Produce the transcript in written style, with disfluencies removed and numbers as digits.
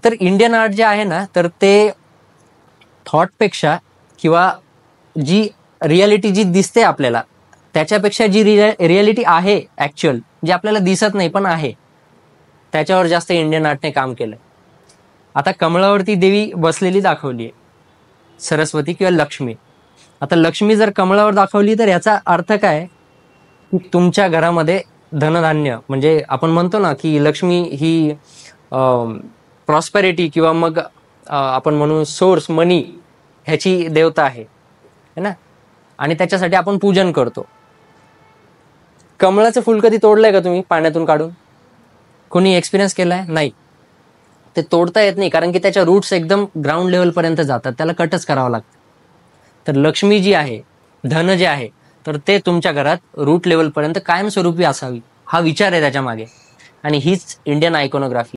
तर Indian art जे आहे ना, तर ते थॉटपेक्षा किंवा जी रियालिटी जी दिसते आपल्याला त्याच्यापेक्षा जी रियालिटी आहे ॲक्च्युअल, जी आपल्याला दिसत नाही पण आहे, त्याच्यावर जास्त इंडियन आर्टने काम केलं. आता कमळावरती देवी बसलेली दाखवली आहे, सरस्वती किंवा लक्ष्मी. आता लक्ष्मी जर कमळावर दाखवली तर याचा अर्थ काय, की तुमच्या घरामध्ये धनधान्य, म्हणजे आपण म्हणतो ना की लक्ष्मी ही प्रॉस्पेरिटी किंवा मग आपण म्हणू सोर्स मनी ह्याची देवता आहे है ना, आणि त्याच्यासाठी आपण पूजन करतो. कमळाचं फुल कधी तोडलंय का तुम्ही पाण्यातून काढून? कोणी एक्सपिरियन्स केलाय? नाही. ते तोडता येत नाही, कारण की त्याच्या रूट्स एकदम ग्राउंड लेवलपर्यंत जातात, त्याला कटच करावं लागतं. तर लक्ष्मी जी आहे, धन जे आहे, तर ते तुमच्या घरात रूट लेवलपर्यंत कायमस्वरूपी असावी, हा विचार आहे त्याच्या मागे. आणि हीच इंडियन आयकोनोग्राफी.